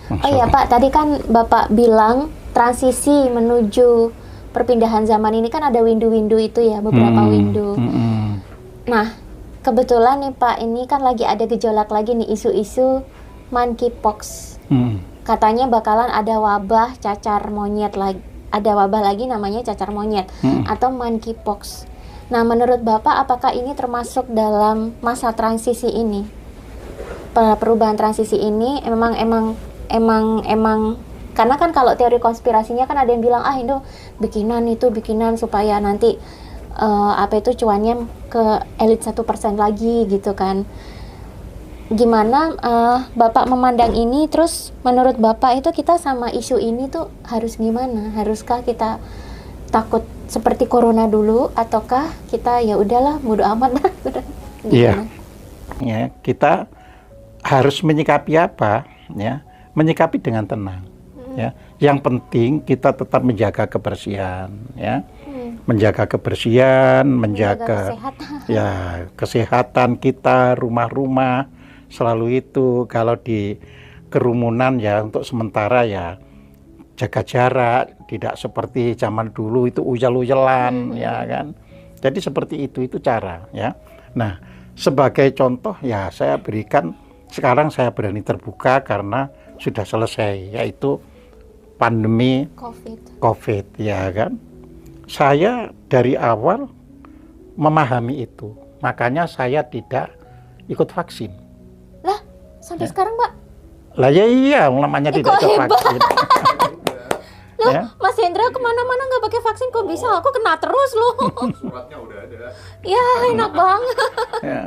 Oh iya Pak, tadi kan Bapak bilang transisi menuju perpindahan zaman ini kan ada windu-windu itu ya, beberapa windu. Nah, kebetulan nih Pak, ini kan lagi ada gejolak lagi nih isu-isu monkeypox. Katanya bakalan ada wabah cacar monyet lagi, ada wabah lagi namanya cacar monyet atau monkeypox. Nah, menurut Bapak apakah ini termasuk dalam masa transisi ini? Perubahan transisi ini emang karena kan kalau teori konspirasinya kan ada yang bilang itu bikinan supaya nanti cuannya ke elit 1% lagi gitu kan. Gimana Bapak memandang ini, terus menurut Bapak itu kita sama isu ini tuh harus gimana? Haruskah kita takut seperti corona dulu ataukah kita ya udahlah bodo amat dah? Iya. Ya, kita harus menyikapi apa ya? Menyikapi dengan tenang ya. Yang penting kita tetap menjaga kebersihan ya. Menjaga kebersihan, menjaga kesehatan kita, rumah-rumah selalu itu. Kalau di kerumunan ya untuk sementara ya jaga jarak, tidak seperti zaman dulu itu uyel-uyelan ya kan. Jadi seperti itu cara ya. Nah, sebagai contoh ya saya berikan, sekarang saya berani terbuka karena sudah selesai, yaitu pandemi COVID ya kan. Saya dari awal memahami itu, makanya saya tidak ikut vaksin. Lah, sampai sekarang Pak? Lah ya iya, namanya tidak ikut vaksin. Loh, ya? Mas Hendra kemana-mana nggak pakai vaksin kok bisa? Aku kena terus loh. Suratnya udah ada. Ya, enak banget. Ya.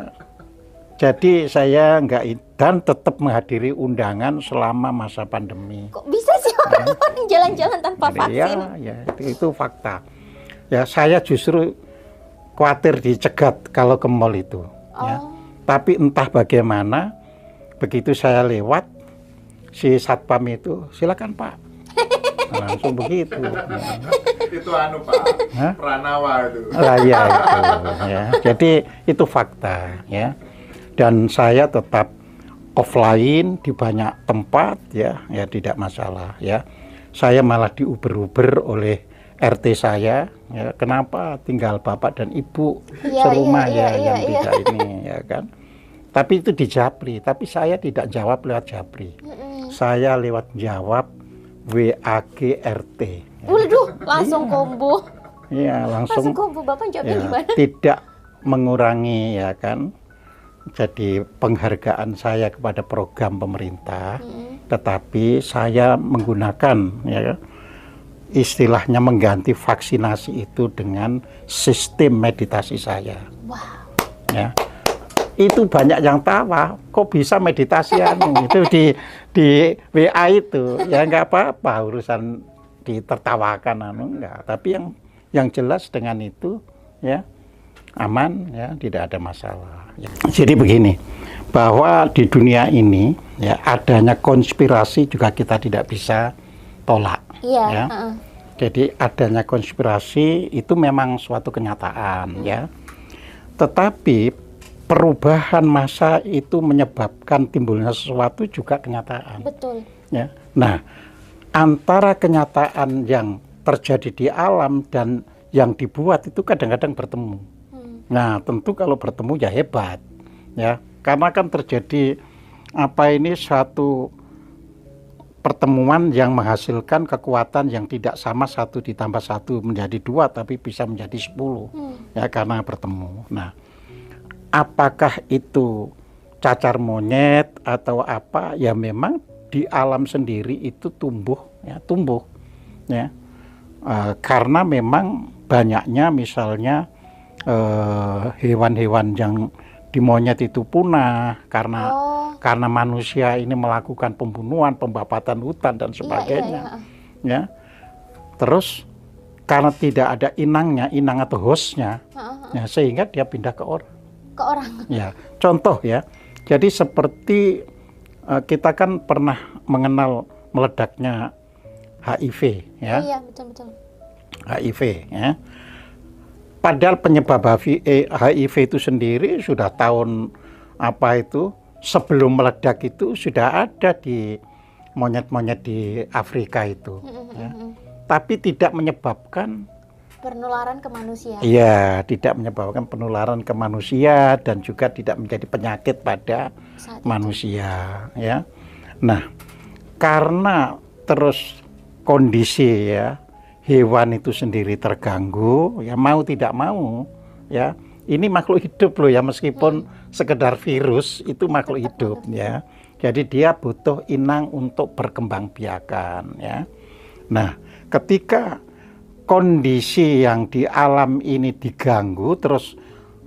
Jadi saya nggak dan tetap menghadiri undangan selama masa pandemi. Kok bisa sih orang jalan-jalan tanpa vaksin? Ya, itu fakta. Ya, saya justru khawatir dicegat kalau ke mall itu. Ya. Tapi entah bagaimana, begitu saya lewat, si satpam itu, silakan Pak. Langsung begitu. Ya. Itu Pak, Pranawa itu. Lah ya itu. Ya. Jadi itu fakta. Ya. Dan saya tetap offline di banyak tempat ya tidak masalah ya. Saya malah diuber-uber oleh RT saya ya, kenapa tinggal bapak dan ibu serumah yang tidak ini ya kan. Tapi itu di Japri, tapi saya tidak jawab lewat Japri. Saya lewat jawab WAG RT. Waduh, langsung combo. Iya, langsung combo. Bapak jawabnya gimana? Tidak mengurangi ya kan. Jadi penghargaan saya kepada program pemerintah, tetapi saya menggunakan ya istilahnya mengganti vaksinasi itu dengan sistem meditasi saya. Wow. Ya, itu banyak yang tawa, kok bisa meditasi itu di WA itu ya nggak apa-apa urusan ditertawakan enggak, tapi yang jelas dengan itu ya aman ya tidak ada masalah. Jadi begini, bahwa di dunia ini ya adanya konspirasi juga kita tidak bisa tolak. Ya. Jadi adanya konspirasi itu memang suatu kenyataan ya. Tetapi perubahan masa itu menyebabkan timbulnya sesuatu juga kenyataan. Betul. Ya. Nah, antara kenyataan yang terjadi di alam dan yang dibuat itu kadang-kadang bertemu. Nah, tentu kalau bertemu ya hebat, ya, karena kan terjadi satu pertemuan yang menghasilkan kekuatan yang tidak sama 1 ditambah 1 menjadi 2 tapi bisa menjadi 10, ya karena bertemu. Nah, apakah itu cacar monyet atau apa? Ya memang di alam sendiri itu tumbuh, ya, karena memang banyaknya misalnya hewan-hewan yang di monyet itu punah karena manusia ini melakukan pembunuhan, pembapatan hutan dan sebagainya. Ya. Terus karena tidak ada inang atau hostnya, ya, sehingga dia pindah ke orang. Ya, contoh ya. Jadi seperti kita kan pernah mengenal meledaknya HIV, ya. Iya, betul. HIV, ya. Padahal penyebab HIV itu sendiri sudah tahun sebelum meledak itu sudah ada di monyet-monyet di Afrika itu, ya. Tapi tidak menyebabkan penularan ke manusia. Iya, tidak menyebabkan penularan ke manusia dan juga tidak menjadi penyakit pada manusia, ya. Nah, karena terus kondisi ya hewan itu sendiri terganggu, ya mau tidak mau, ya. Ini makhluk hidup loh ya, meskipun sekedar virus itu makhluk hidup ya. Jadi dia butuh inang untuk berkembang biakan ya. Nah, ketika kondisi yang di alam ini diganggu, terus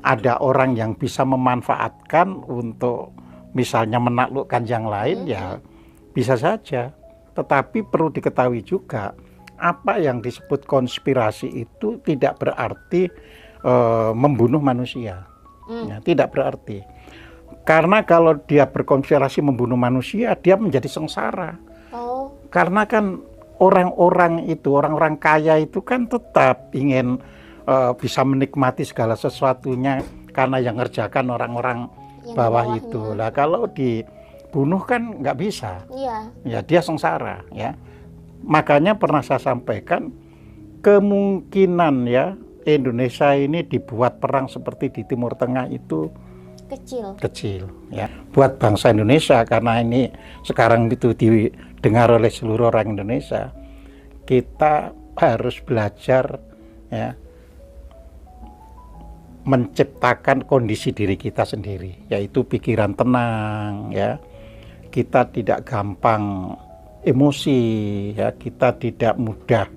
ada orang yang bisa memanfaatkan untuk misalnya menaklukkan yang lain, ya bisa saja. Tetapi perlu diketahui juga, apa yang disebut konspirasi itu tidak berarti membunuh manusia. Ya, tidak berarti. Karena kalau dia berkonspirasi membunuh manusia, dia menjadi sengsara. Karena kan orang-orang kaya itu kan tetap ingin bisa menikmati segala sesuatunya karena yang ngerjakan orang-orang bawah itu. Lah kalau dibunuh kan nggak bisa. Ya dia sengsara ya. Makanya pernah saya sampaikan, kemungkinan ya Indonesia ini dibuat perang seperti di Timur Tengah itu kecil ya. Buat bangsa Indonesia, karena ini sekarang itu didengar oleh seluruh orang Indonesia, kita harus belajar ya menciptakan kondisi diri kita sendiri, yaitu pikiran tenang ya. Kita tidak gampang emosi ya, kita tidak mudah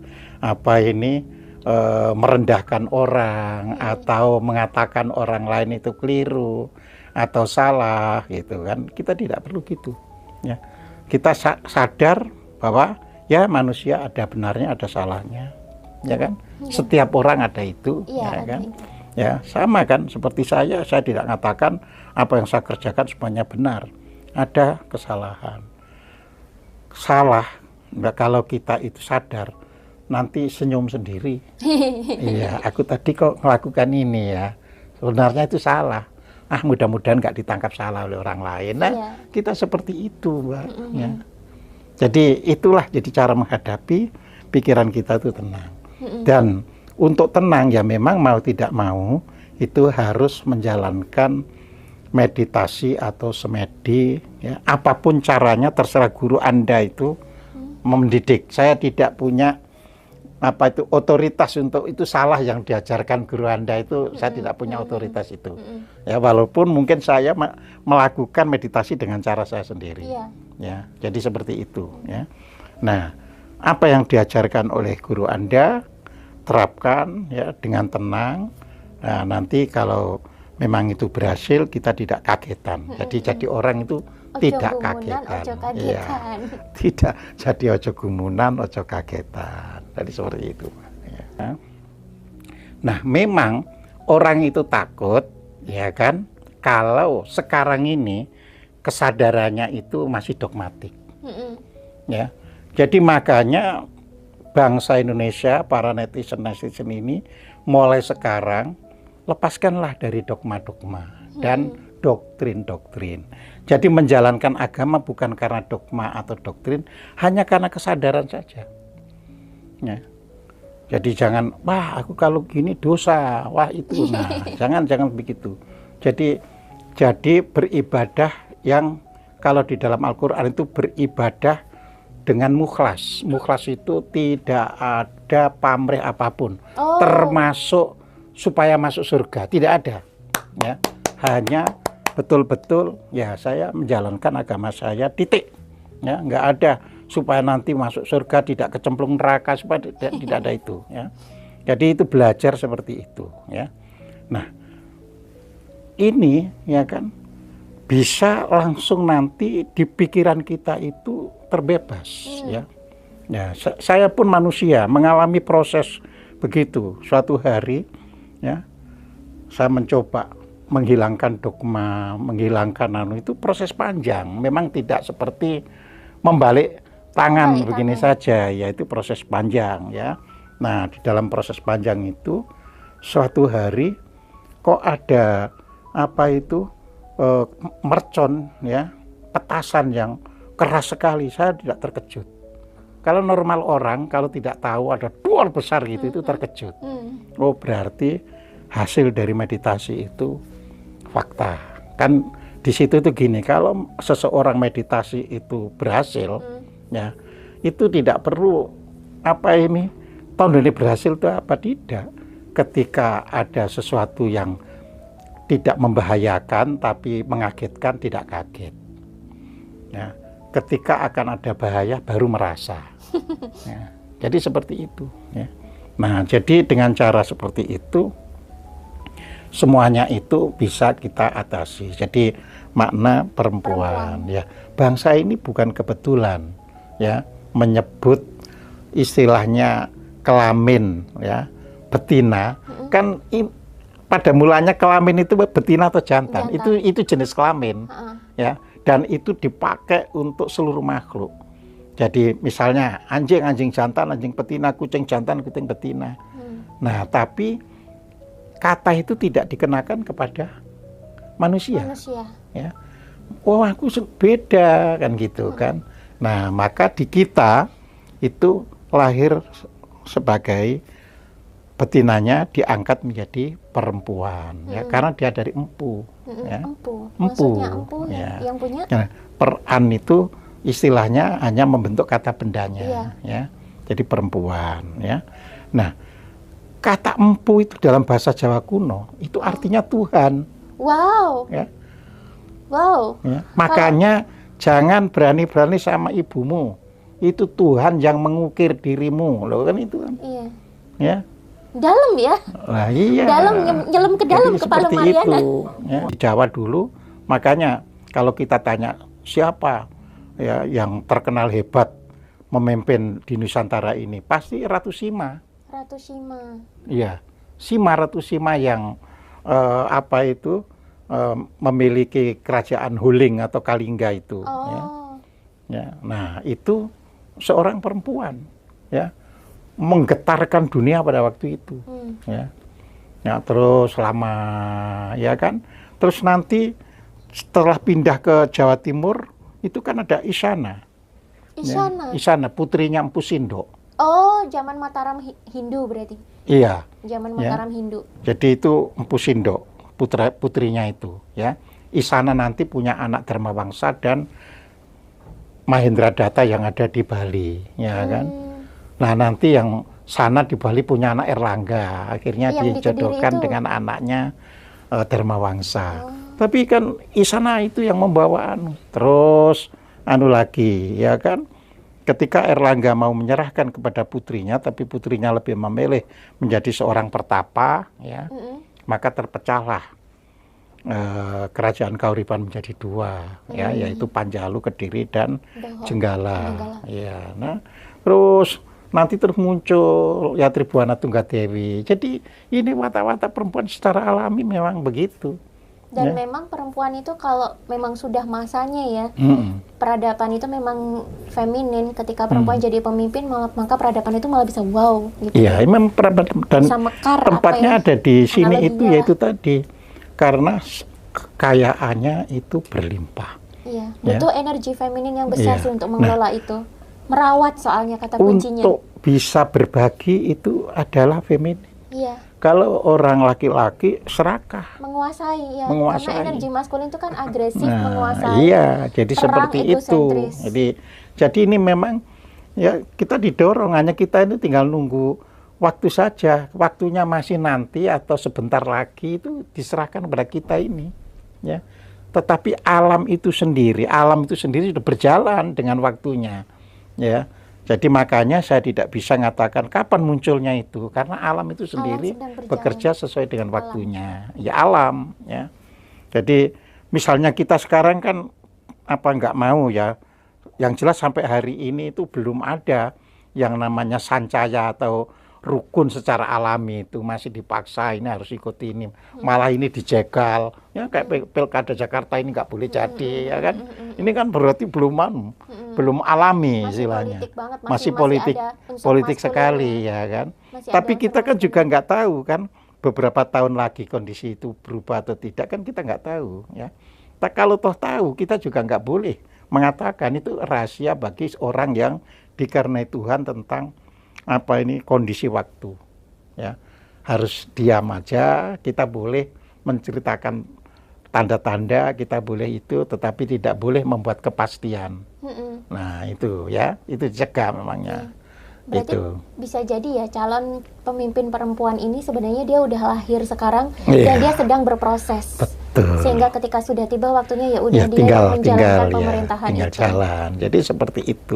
merendahkan orang atau mengatakan orang lain itu keliru atau salah gitu kan. Kita tidak perlu gitu ya. Kita sadar bahwa ya manusia ada benarnya, ada salahnya ya kan. Setiap orang ada itu ya kan. Ya sama kan seperti saya tidak mengatakan apa yang saya kerjakan semuanya benar, ada kesalahan. Salah, kalau kita itu sadar, nanti senyum sendiri. Iya, aku tadi kok melakukan ini ya, sebenarnya itu salah. Mudah-mudahan nggak ditangkap salah oleh orang lain. Nah, kita seperti itu, Mbak. Ya. Jadi itulah jadi cara menghadapi pikiran kita itu tenang. Dan untuk tenang ya memang mau tidak mau itu harus menjalankan meditasi atau semedi ya, apapun caranya terserah guru Anda itu mendidik. Saya tidak punya otoritas untuk itu salah yang diajarkan guru Anda itu, saya tidak punya otoritas itu. Ya walaupun mungkin saya melakukan meditasi dengan cara saya sendiri. Ya, jadi seperti itu ya. Nah, apa yang diajarkan oleh guru Anda terapkan ya dengan tenang. Nah, nanti kalau memang itu berhasil, kita tidak kagetan. Jadi orang itu tidak kagetan. Ya, tidak jadi ojo gumunan, ojo kagetan. Jadi seperti itu. Ya. Nah, memang orang itu takut, ya kan? Kalau sekarang ini kesadarannya itu masih dogmatik. Ya, jadi makanya bangsa Indonesia, para netizen ini mulai sekarang lepaskanlah dari dogma-dogma dan doktrin-doktrin. Jadi menjalankan agama bukan karena dogma atau doktrin, hanya karena kesadaran saja. Ya. Jadi jangan, wah aku kalau gini dosa, wah itu, nah jangan begitu. Jadi beribadah yang kalau di dalam Al-Quran itu beribadah dengan mukhlas. Mukhlas itu tidak ada pamrih apapun, termasuk supaya masuk surga, tidak ada ya, hanya betul-betul ya saya menjalankan agama saya, titik ya, nggak ada supaya nanti masuk surga tidak kecemplung neraka, supaya tidak ada itu ya. Jadi itu belajar seperti itu ya. Nah ini ya kan bisa langsung nanti di pikiran kita itu terbebas ya. Ya saya pun manusia mengalami proses begitu. Suatu hari ya, saya mencoba menghilangkan dogma, menghilangkan itu proses panjang. Memang tidak seperti membalik tangan begini saja, yaitu proses panjang ya. Nah, di dalam proses panjang itu suatu hari kok ada mercon ya, petasan yang keras sekali, saya tidak terkejut. Kalau normal orang kalau tidak tahu ada dual besar gitu itu terkejut. Oh berarti hasil dari meditasi itu fakta. Kan di situ itu gini, kalau seseorang meditasi itu berhasil, ya itu tidak perlu apa ini tahun ini berhasil itu apa tidak. Ketika ada sesuatu yang tidak membahayakan tapi mengagetkan, tidak kaget. Ya, ketika akan ada bahaya baru merasa. Ya, jadi seperti itu. Ya. Nah, jadi dengan cara seperti itu semuanya itu bisa kita atasi. Jadi makna perempuan. Ya, bangsa ini bukan kebetulan ya menyebut istilahnya kelamin ya betina kan pada mulanya kelamin itu betina atau jantan. Itu jenis kelamin ya dan itu dipakai untuk seluruh makhluk. Jadi misalnya anjing jantan, anjing betina, kucing jantan, kucing betina. Nah, tapi kata itu tidak dikenakan kepada manusia. Ya. Oh, aku beda kan gitu kan. Nah, maka di kita itu lahir sebagai betinanya diangkat menjadi perempuan ya karena dia dari empu. Ya. Empu. Maksudnya empu ya. Yang punya. Nah, peran itu istilahnya hanya membentuk kata bendanya ya. Jadi perempuan ya. Nah, kata empu itu dalam bahasa Jawa kuno itu artinya Tuhan. Wow. Ya. Wow. Ya. Makanya jangan berani-berani sama ibumu. Itu Tuhan yang mengukir dirimu. Loh kan itu kan. Iya. Ya. Dalam ya. Lah iya. Dalam nyelam ke dalam kepala Mariana. Itu, ya. Di Jawa dulu makanya kalau kita tanya siapa ya yang terkenal hebat memimpin di Nusantara ini pasti Ratu Sima. Ratu Sima. Iya, Ratu Sima yang memiliki kerajaan Huling atau Kalingga itu. Ya. Nah itu seorang perempuan, ya, menggetarkan dunia pada waktu itu. Ya, terus lama, ya kan. Terus nanti setelah pindah ke Jawa Timur itu kan ada Isyana. Isyana. Ya, Isyana putrinya Empu Sindok. Oh, zaman Mataram Hindu berarti. Iya. Zaman Mataram Hindu. Jadi itu Empu Sindok, putrinya itu, ya. Isyana nanti punya anak Dharmawangsa dan Mahendradatta yang ada di Bali, ya kan. Nah, nanti yang sana di Bali punya anak Erlangga, akhirnya dijodohkan dengan anaknya Dharmawangsa. Tapi kan Isyana itu yang membawa terus lagi, ya kan. Ketika Erlangga mau menyerahkan kepada putrinya, tapi putrinya lebih memilih menjadi seorang pertapa, ya, maka terpecahlah kerajaan Kauripan menjadi dua, ya, yaitu Panjalu, Kediri, dan Jenggala. Ya, nah, terus nanti terus muncul ya Tribuana Tunggadewi. Jadi ini watak-watak perempuan secara alami memang begitu. Dan memang perempuan itu kalau memang sudah masanya ya, peradaban itu memang feminin. Ketika perempuan jadi pemimpin, maka peradaban itu malah bisa wow. Gitu. Iya, memang peradaban dan tempatnya ada di sini itu yaitu tadi karena kekayaannya itu berlimpah. Iya, butuh energi feminin yang besar sih untuk mengelola itu. Merawat soalnya kata kuncinya. Untuk bisa berbagi itu adalah feminin. Iya. Kalau orang laki-laki serakah, menguasai, ya. Karena energi maskulin itu kan agresif, menguasai. Iya, jadi seperti itu. Jadi ini memang ya kita didorong, hanya kita ini tinggal nunggu waktu saja. Waktunya masih nanti atau sebentar lagi itu diserahkan kepada kita ini, ya. Tetapi alam itu sendiri sudah berjalan dengan waktunya, ya. Jadi makanya saya tidak bisa mengatakan kapan munculnya itu, karena alam itu sendiri bekerja sesuai dengan waktunya. Ya alam, ya. Jadi misalnya kita sekarang kan nggak mau ya, yang jelas sampai hari ini itu belum ada yang namanya sancaya atau rukun secara alami, itu masih dipaksa ini harus ikut ini, malah ini dijegal ya, kayak pilkada Jakarta ini nggak boleh jadi, ya kan. Ini kan berarti belum alami istilahnya, masih politik sekali, ya kan. Tapi kita kan juga nggak tahu kan beberapa tahun lagi kondisi itu berubah atau tidak, kan kita nggak tahu, ya. Kalau toh tahu, kita juga nggak boleh mengatakan itu rahasia bagi orang yang dikarenai Tuhan tentang kondisi waktu. Ya, harus diam aja. Kita boleh menceritakan tanda-tanda, kita boleh itu, tetapi tidak boleh membuat kepastian. Nah itu ya, itu cegah memangnya. Berarti itu bisa jadi ya calon pemimpin perempuan ini sebenarnya dia udah lahir sekarang dan dia sedang berproses. Betul. Sehingga ketika sudah tiba waktunya ya udah dia tinggal menjalankan pemerintahan tinggal itu. jalan. Jadi seperti itu.